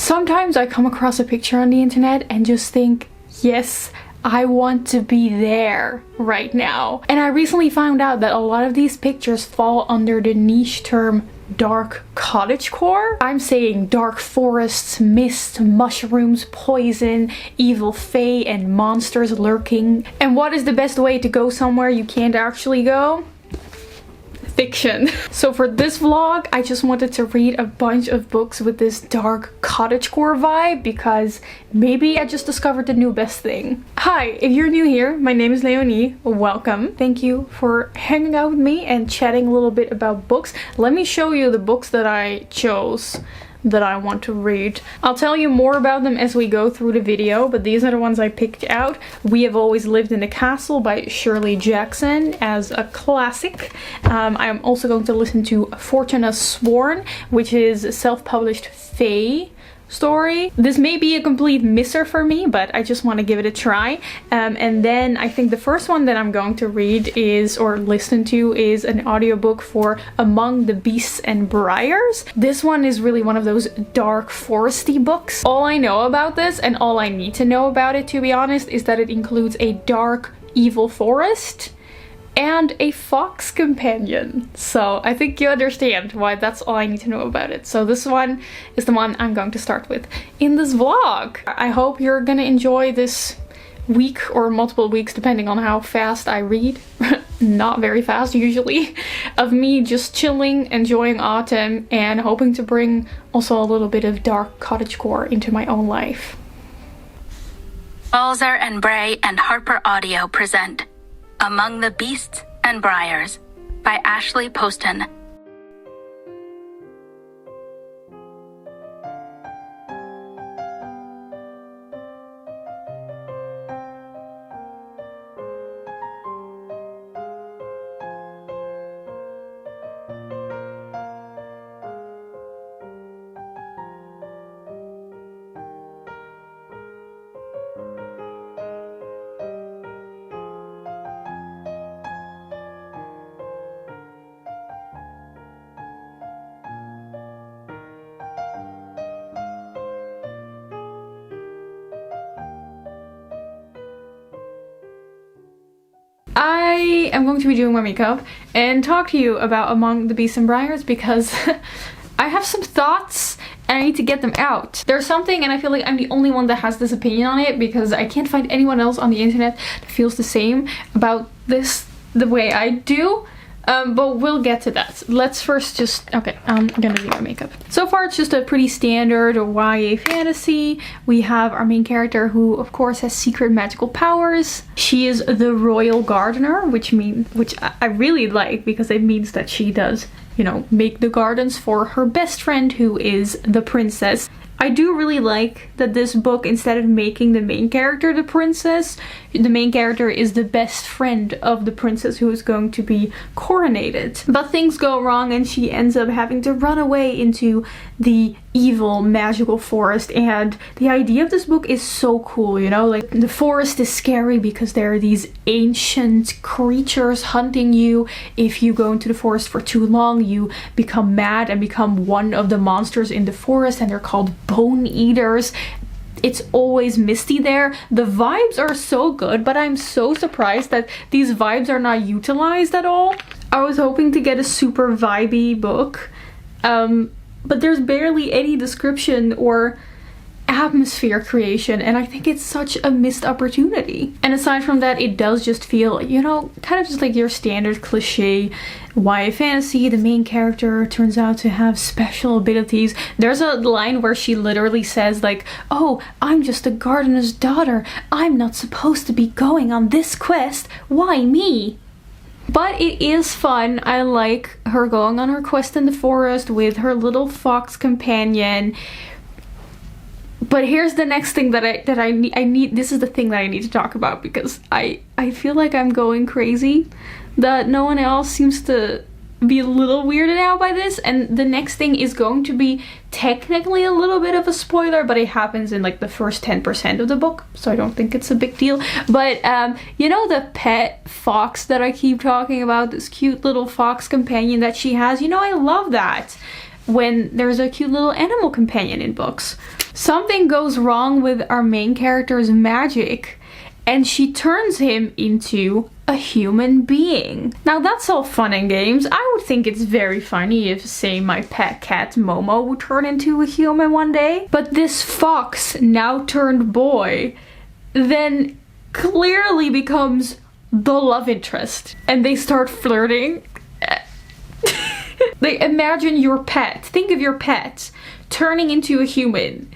Sometimes I come across a picture on the internet and just think, yes, I want to be there right now. And I recently found out that a lot of these pictures fall under the niche term dark cottagecore. I'm saying dark forests, mist, mushrooms, poison, evil fae, and monsters lurking. And what is the best way to go somewhere you can't actually go? Fiction. So for this vlog, I just wanted to read a bunch of books with this dark cottagecore vibe because maybe I just discovered the new best thing. Hi, if you're new here, my name is Leonie. Welcome. Thank you for hanging out with me and chatting a little bit about books. Let me show you the books that I chose that I want to read. I'll tell you more about them as we go through the video, but these are the ones I picked out. We Have Always Lived in a Castle by Shirley Jackson as a classic. I'm also going to listen to Fortuna Sworn, which is a self-published fae story. This may be a complete misser for me, but I just want to give it a try. And then I think the first one that I'm going to read is, or listen to, is an audiobook for Among the Beasts and Briars. This one is really one of those dark foresty books. All I know about this, and all I need to know about it to be honest, is that it includes a dark evil forest and a fox companion. So I think you understand why that's all I need to know about it. So this one is the one I'm going to start with in this vlog. I hope you're gonna enjoy this week or multiple weeks depending on how fast I read. Not very fast usually. Of me just chilling, enjoying autumn, and hoping to bring also a little bit of dark cottagecore into my own life. Balzer and Bray and Harper Audio present Among the Beasts and Briars by Ashley Poston. I am going to be doing my makeup and talk to you about Among the Beasts and Briars because I have some thoughts and I need to get them out. There's something, and I feel like I'm the only one that has this opinion on it because I can't find anyone else on the internet that feels the same about this the way I do. But we'll get to that. Let's first just... Okay, I'm gonna do my makeup. So far it's just a pretty standard YA fantasy. We have our main character who of course has secret magical powers. She is the royal gardener, which I really like because it means that she does, you know, make the gardens for her best friend who is the princess. I do really like that this book, instead of making the main character the princess, the main character is the best friend of the princess who is going to be coronated. But things go wrong and she ends up having to run away into the evil magical forest, and the idea of this book is so cool, you know, like the forest is scary because there are these ancient creatures hunting you. If you go into the forest for too long, you become mad and become one of the monsters in the forest, and they're called bone eaters. It's always misty there. The vibes are so good, but I'm so surprised that these vibes are not utilized at all. I was hoping to get a super vibey book, but there's barely any description or atmosphere creation, and I think it's such a missed opportunity. And aside from that, it does just feel, you know, kind of just like your standard cliche YA fantasy. The main character turns out to have special abilities. There's a line where she literally says like, oh, I'm just a gardener's daughter. I'm not supposed to be going on this quest. Why me? But it is fun. I like her going on her quest in the forest with her little fox companion. But here's the next thing that I need. This is the thing that I need to talk about because I feel like I'm going crazy. That no one else seems to be a little weirded out by this, and the next thing is going to be technically a little bit of a spoiler, but it happens in like the first 10% of the book, so I don't think it's a big deal. But you know the pet fox that I keep talking about, this cute little fox companion that she has, you know, I love that. when there's a cute little animal companion in books. Something goes wrong with our main character's magic, and she turns him into a human being. Now that's all fun and games. I would think it's very funny if, say, my pet cat Momo would turn into a human one day. But this fox, now turned boy, then clearly becomes the love interest. And they start flirting. Like, imagine your pet, think of your pet turning into a human.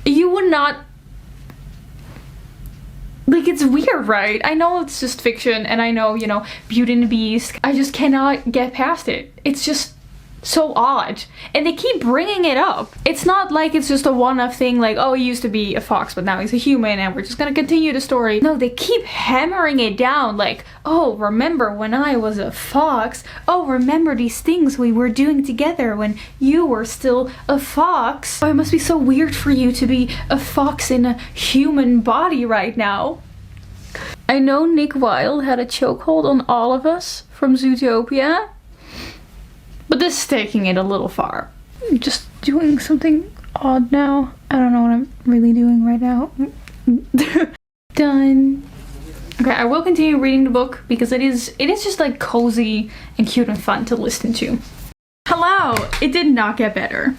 You would not... Like, it's weird, right? I know it's just fiction, and I know, you know, Beauty and the Beast. I just cannot get past it. It's just so odd. And they keep bringing it up. It's not like it's just a one-off thing, like, oh, he used to be a fox, but now he's a human, and we're just gonna continue the story. No, they keep hammering it down, like, oh, remember when I was a fox? Oh, remember these things we were doing together when you were still a fox? Oh, it must be so weird for you to be a fox in a human body right now. I know Nick Wilde had a chokehold on all of us from Zootopia, but this is taking it a little far. I'm just doing something odd now. I don't know what I'm really doing right now. Done. Okay, I will continue reading the book because it is just like cozy and cute and fun to listen to. Hello! It did not get better.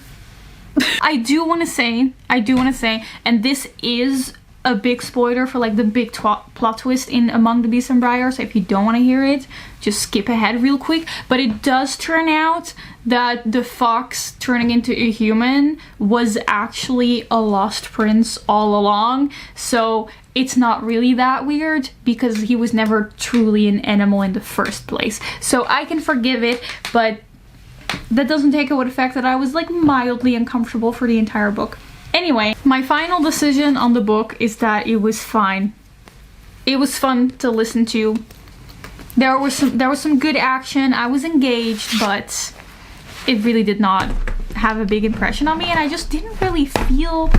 I do want to say, and this is a big spoiler for like the big plot twist in Among the Beasts and Briars, so if you don't want to hear it, just skip ahead real quick. But it does turn out that the fox turning into a human was actually a lost prince all along, so it's not really that weird because he was never truly an animal in the first place. So I can forgive it, but that doesn't take away the fact that I was like mildly uncomfortable for the entire book. Anyway, my final decision on the book is that it was fine. It was fun to listen to. There was some good action. I was engaged, but it really did not have a big impression on me, and I just didn't really feel...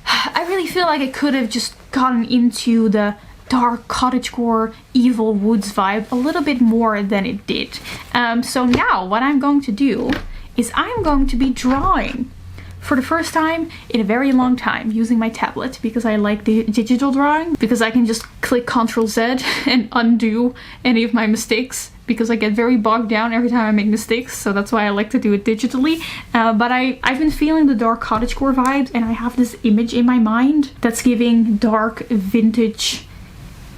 I really feel like I could have just gotten into the dark cottagecore evil woods vibe a little bit more than it did. So now what I'm going to do is I'm going to be drawing for the first time in a very long time using my tablet because I like the digital drawing, because I can just click Ctrl-Z and undo any of my mistakes because I get very bogged down every time I make mistakes, so that's why I like to do it digitally. But I've been feeling the dark cottagecore vibes, and I have this image in my mind that's giving dark, vintage,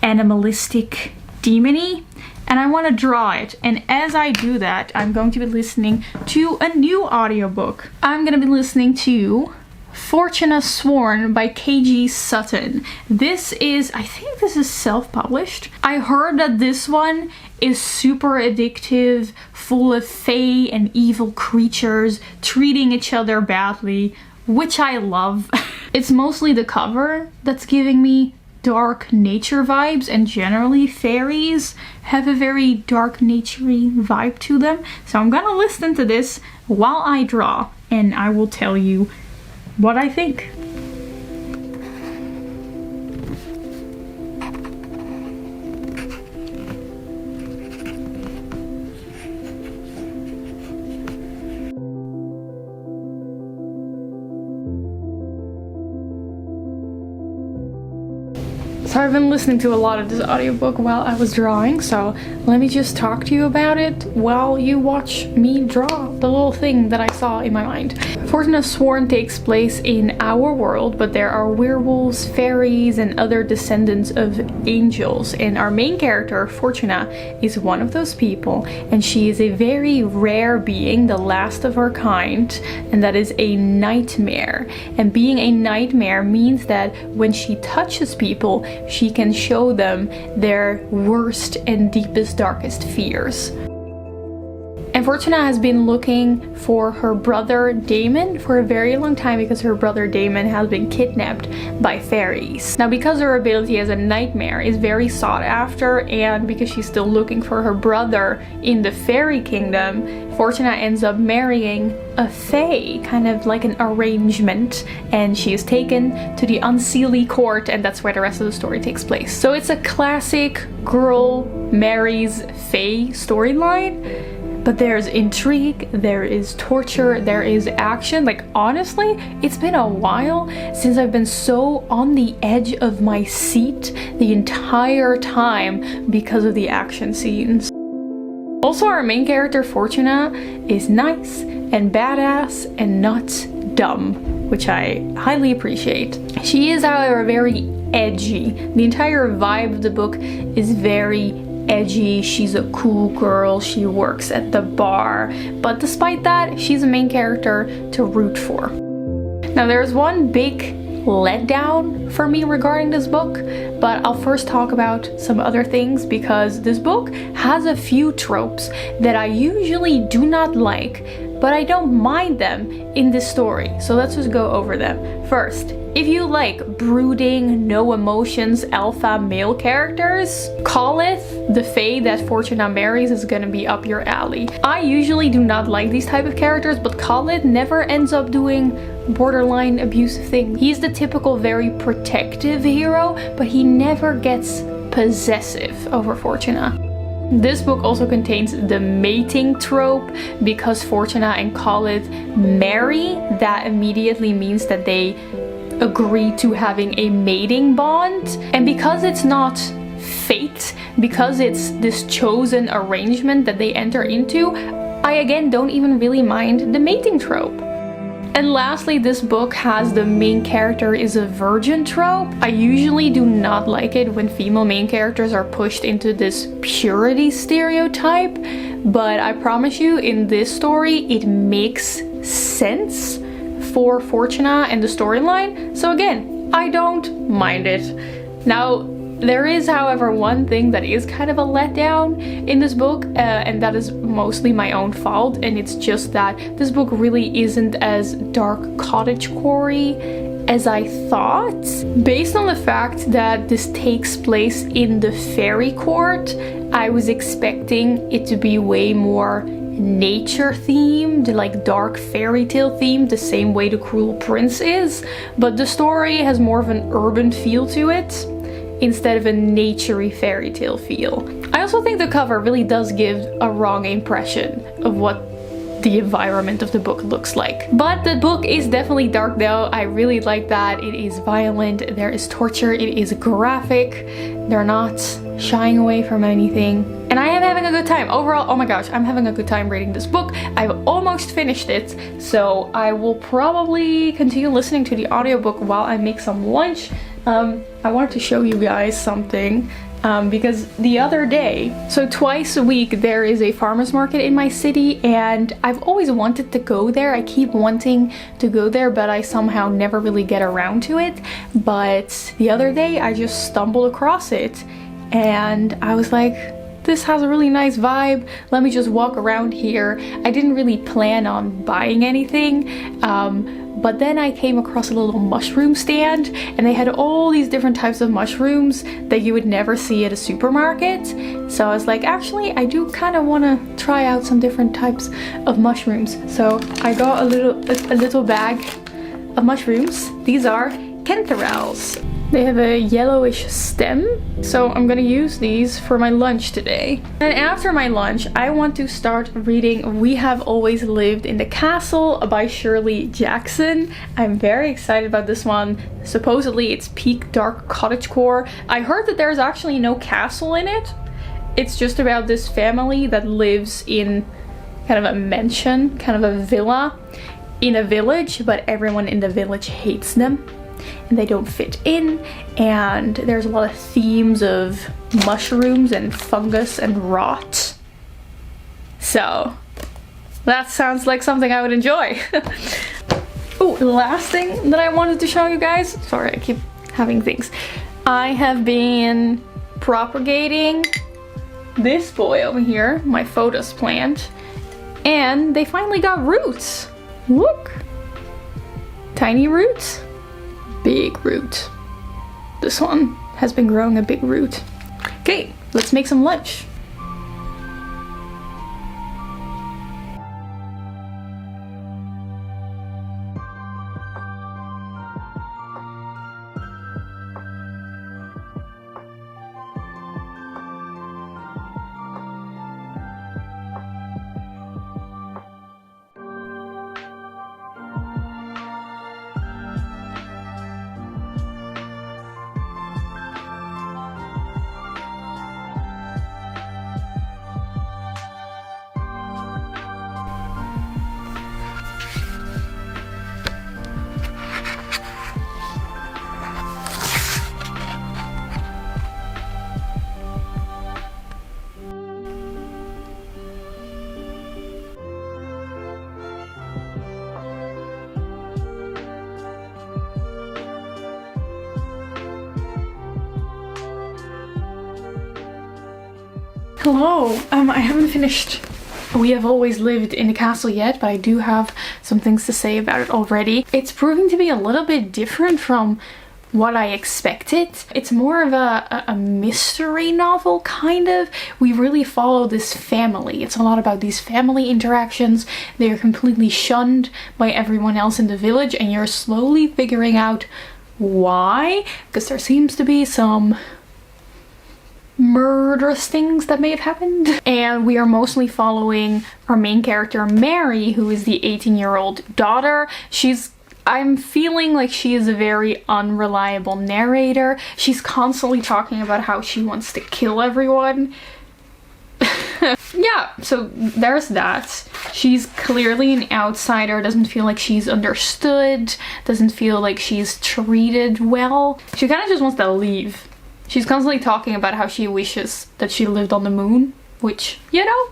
animalistic, demony, and I want to draw it. And as I do that, I'm going to be listening to a new audiobook. I'm going to be listening to Fortuna Sworn by KG Sutton. This is, I think this is self-published. I heard that this one is super addictive, full of fae and evil creatures treating each other badly, which I love. It's mostly the cover that's giving me dark nature vibes, and generally fairies have a very dark naturey vibe to them. So I'm gonna listen to this while I draw, and I will tell you what I think. So I've been listening to a lot of this audiobook while I was drawing, so let me just talk to you about it while you watch me draw the little thing that I saw in my mind. Fortuna Sworn takes place in our world, but there are werewolves, fairies, and other descendants of angels, and our main character, Fortuna, is one of those people, and she is a very rare being, the last of her kind, and that is a nightmare. And being a nightmare means that when she touches people, she can show them their worst and deepest, darkest fears. And Fortuna has been looking for her brother Damon for a very long time because her brother Damon has been kidnapped by fairies. Now, because her ability as a nightmare is very sought after, and because she's still looking for her brother in the fairy kingdom, Fortuna ends up marrying a fae, kind of like an arrangement, and she is taken to the Unseelie court, and that's where the rest of the story takes place. So it's a classic girl marries fae storyline, but there's intrigue, there is torture, there is action. Like, honestly, it's been a while since I've been so on the edge of my seat the entire time because of the action scenes. Also, our main character, Fortuna, is nice and badass and not dumb, which I highly appreciate. She is, however, very edgy. The entire vibe of the book is very edgy. She's a cool girl, she works at the bar, but despite that, she's a main character to root for. Now, there's one big letdown for me regarding this book, but I'll first talk about some other things, because this book has a few tropes that I usually do not like, but I don't mind them in this story, so let's just go over them. First, if you like brooding, no emotions, alpha male characters, Colith, the fae that Fortuna marries, is gonna be up your alley. I usually do not like these type of characters, but Colith never ends up doing borderline abusive things. He's the typical very protective hero, but he never gets possessive over Fortuna. This book also contains the mating trope. Because Fortuna and Colith marry, that immediately means that they agree to having a mating bond. And because it's not fate, because it's this chosen arrangement that they enter into, I again don't even really mind the mating trope. And lastly, this book has the main character is a virgin trope. I usually do not like it when female main characters are pushed into this purity stereotype, but I promise you, in this story, it makes sense for Fortuna and the storyline. So again, I don't mind it. Now, there is, however, one thing that is kind of a letdown in this book, and that is mostly my own fault, and it's just that this book really isn't as dark cottagecore as I thought. Based on the fact that this takes place in the fairy court, I was expecting it to be way more nature themed, like dark fairy tale themed, the same way The Cruel Prince is, but the story has more of an urban feel to it instead of a naturey fairy tale feel. I also think the cover really does give a wrong impression of what the environment of the book looks like. But the book is definitely dark though. I really like that. It is violent, there is torture, it is graphic, they're not shying away from anything. And I am having a good time. Overall, oh my gosh, I'm having a good time reading this book. I've almost finished it, so I will probably continue listening to the audiobook while I make some lunch. I wanted to show you guys something because the other day, so twice a week, there is a farmer's market in my city, and I've always wanted to go there. I keep wanting to go there, but I somehow never really get around to it. But the other day I just stumbled across it and I was like, this has a really nice vibe, let me just walk around here. I didn't really plan on buying anything, but then I came across a little mushroom stand, and they had all these different types of mushrooms that you would never see at a supermarket. So I was like, actually, I do kind of want to try out some different types of mushrooms. So I got a little bag of mushrooms. These are canthorals. They have a yellowish stem, so I'm gonna use these for my lunch today. And after my lunch, I want to start reading We Have Always Lived in the Castle by Shirley Jackson. I'm very excited about this one. Supposedly it's peak dark cottagecore. I heard that there's actually no castle in it. It's just about this family that lives in kind of a mansion, kind of a villa in a village, but everyone in the village hates them and they don't fit in, and there's a lot of themes of mushrooms and fungus and rot. So that sounds like something I would enjoy. Oh, the last thing that I wanted to show you guys, sorry I keep having things, I have been propagating this boy over here, my photos plant, and they finally got roots. Look, tiny roots, big root. This one has been growing a big root. Okay, let's make some lunch. Hello. I haven't finished We Have Always Lived in the Castle yet, but I do have some things to say about it already. It's proving to be a little bit different from what I expected. It's more of a mystery novel, kind of. We really follow this family. It's a lot about these family interactions. They're completely shunned by everyone else in the village, and you're slowly figuring out why, because there seems to be some murderous things that may have happened. And we are mostly following our main character, Mary, who is the 18-year-old daughter. I'm feeling like she is a very unreliable narrator. She's constantly talking about how she wants to kill everyone. Yeah, so there's that. She's clearly an outsider, doesn't feel like she's understood, doesn't feel like she's treated well. She kind of just wants to leave. She's constantly talking about how she wishes that she lived on the moon, which, you know,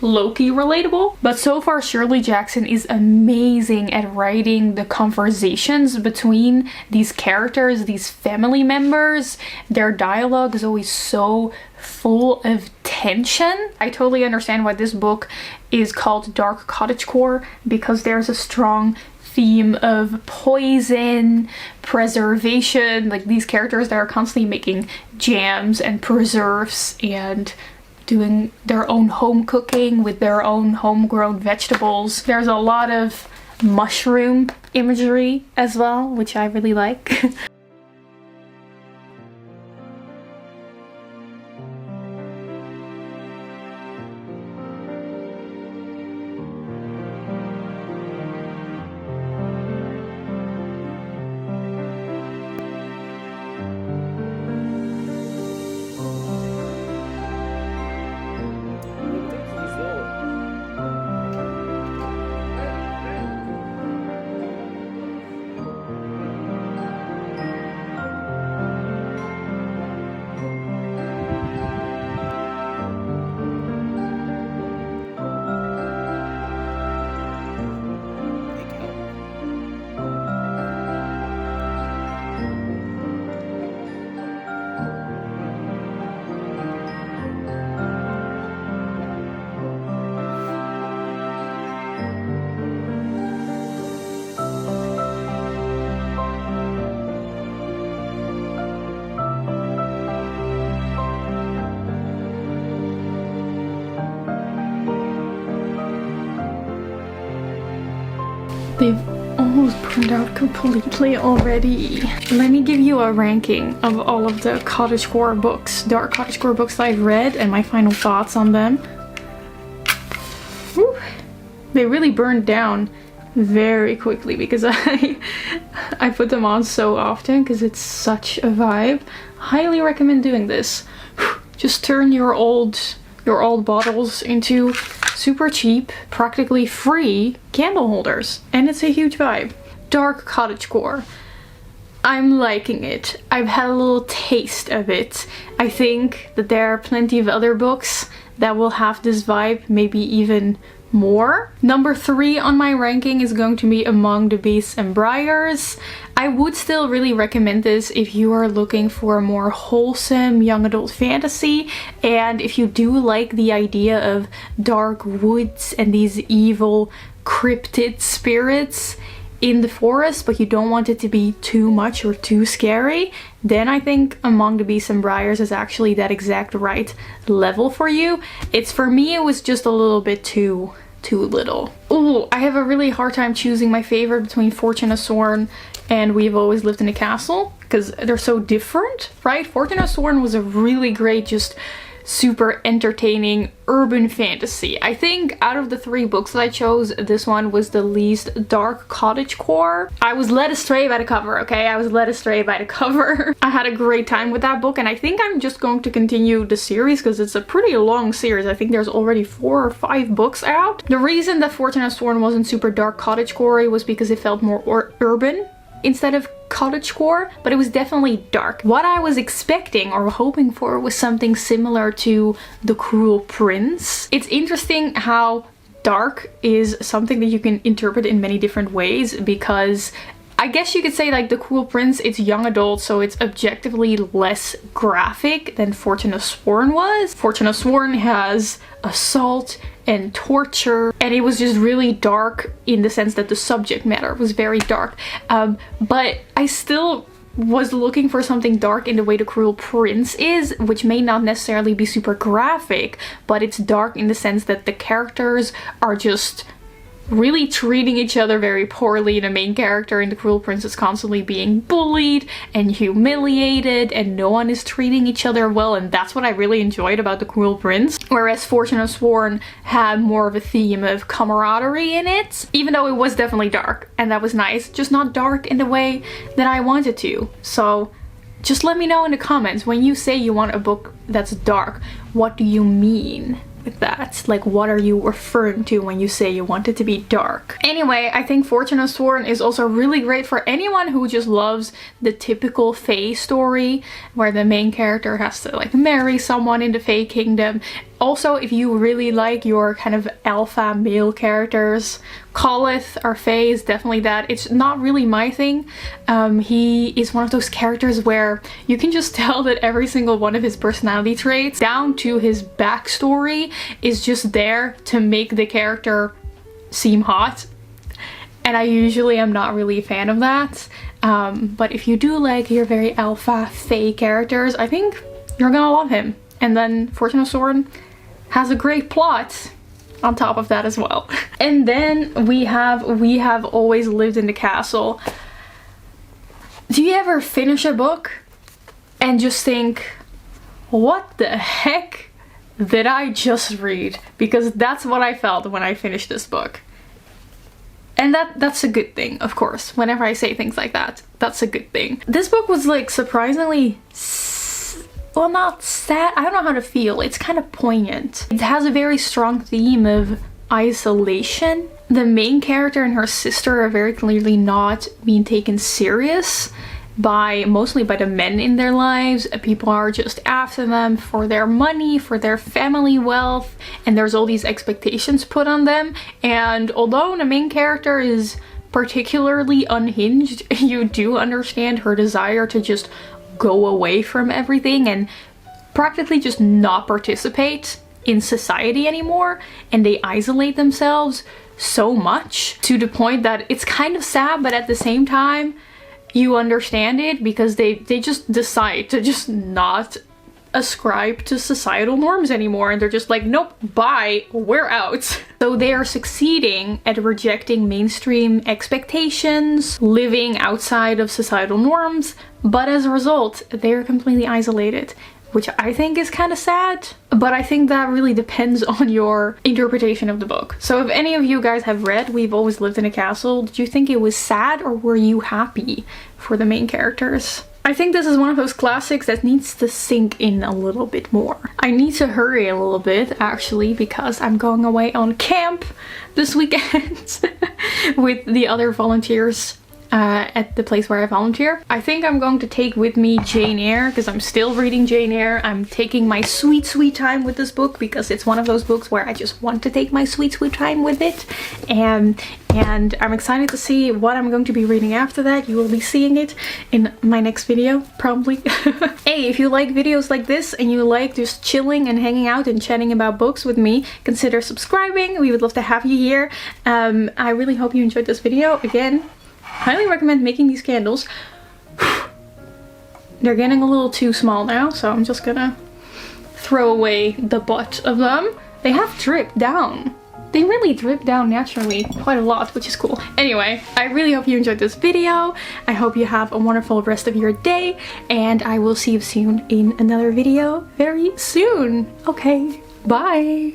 low-key relatable. But so far Shirley Jackson is amazing at writing the conversations between these characters, these family members. Their dialogue is always so full of tension. I totally understand why this book is called Dark Cottagecore, because there's a strong theme of poison, preservation, like these characters that are constantly making jams and preserves and doing their own home cooking with their own homegrown vegetables. There's a lot of mushroom imagery as well, which I really like. They've almost burned out completely already. Let me give you a ranking of all of the cottagecore books, dark cottagecore books that I've read, and my final thoughts on them. Whew. They really burned down very quickly because I put them on so often because it's such a vibe. Highly recommend doing this. Just turn your old bottles into super cheap, practically free candle holders, and it's a huge vibe. Dark cottagecore. I'm liking it. I've had a little taste of it. I think that there are plenty of other books that will have this vibe, maybe even more. Number 3 on my ranking is going to be Among the Beasts and Briars. I would still really recommend this if you are looking for a more wholesome young adult fantasy, and if you do like the idea of dark woods and these evil cryptid spirits in the forest, but you don't want it to be too much or too scary, then I think Among the Beasts and Briars is actually that exact right level for you. For me, it was just a little bit too little. Ooh, I have a really hard time choosing my favorite between Fortune of Sorn and We've Always Lived in a Castle, because they're so different, right? Fortune of Sorn was a really great, just super entertaining urban fantasy. I think out of the 3 books that I chose, this one was the least dark cottagecore. I was led astray by the cover, okay? I was led astray by the cover. I had a great time with that book, and I think I'm just going to continue the series because it's a pretty long series. I think there's already 4 or 5 books out. The reason that Fortune of Sorn wasn't super dark cottagecore was because it felt more urban instead of cottagecore, but it was definitely dark. What I was expecting or hoping for was something similar to The Cruel Prince. It's interesting how dark is something that you can interpret in many different ways, because I guess you could say like The Cruel Prince, it's young adult, so it's objectively less graphic than Fortune of Sworn was. Fortune of Sworn has assault and torture, and it was just really dark in the sense that the subject matter was very dark. But I still was looking for something dark in the way The Cruel Prince is, which may not necessarily be super graphic, but it's dark in the sense that the characters are just really treating each other very poorly. The main character in The Cruel Prince is constantly being bullied and humiliated, and no one is treating each other well, and that's what I really enjoyed about The Cruel Prince. Whereas Fortune of Sworn had more of a theme of camaraderie in it, even though it was definitely dark, and that was nice, just not dark in the way that I wanted to. So just let me know in the comments, when you say you want a book that's dark, what do you mean with that? Like, what are you referring to when you say you want it to be dark? Anyway, I think Fortune of Sworn is also really great for anyone who just loves the typical fae story where the main character has to like marry someone in the fae kingdom. Also, if you really like your kind of alpha male characters, Colith or Faye is definitely that. It's not really my thing. He is one of those characters where you can just tell that every single one of his personality traits, down to his backstory, is just there to make the character seem hot. And I usually am not really a fan of that. But if you do like your very alpha Faye characters, I think you're gonna love him. And then Fortune of Sworn has a great plot on top of that as well. And then we have Always Lived in the Castle. Do you ever finish a book and just think, what the heck did I just read? Because that's what I felt when I finished this book. And that's a good thing, of course. Whenever I say things like that, that's a good thing. This book was like surprisingly, well, not sad, I don't know how to feel. It's kind of poignant. It has a very strong theme of isolation. The main character and her sister are very clearly not being taken serious mostly by the men in their lives. People are just after them for their money, for their family wealth, and there's all these expectations put on them. And although the main character is particularly unhinged, you do understand her desire to just go away from everything and practically just not participate in society anymore, and they isolate themselves so much to the point that it's kind of sad, but at the same time you understand it because they just decide to just not ascribe to societal norms anymore, and they're just like, nope, bye, we're out. So they are succeeding at rejecting mainstream expectations, living outside of societal norms, but as a result they're completely isolated, which I think is kind of sad, but I think that really depends on your interpretation of the book. So if any of you guys have read We've Always Lived in a Castle, did you think it was sad or were you happy for the main characters? I think this is one of those classics that needs to sink in a little bit more. I need to hurry a little bit actually, because I'm going away on camp this weekend with the other volunteers at the place where I volunteer. I think I'm going to take with me Jane Eyre because I'm still reading Jane Eyre. I'm taking my sweet time with this book because it's one of those books where I just want to take my sweet time with it. And I'm excited to see what I'm going to be reading after that. You will be seeing it in my next video, probably. Hey, if you like videos like this and you like just chilling and hanging out and chatting about books with me, consider subscribing. We would love to have you here. I really hope you enjoyed this video. Again, highly recommend making these candles. They're getting a little too small now, so I'm just gonna throw away the butt of them. They have dripped down. They really drip down naturally quite a lot, which is cool. Anyway, I really hope you enjoyed this video. I hope you have a wonderful rest of your day, and I will see you soon in another video very soon. Okay, bye!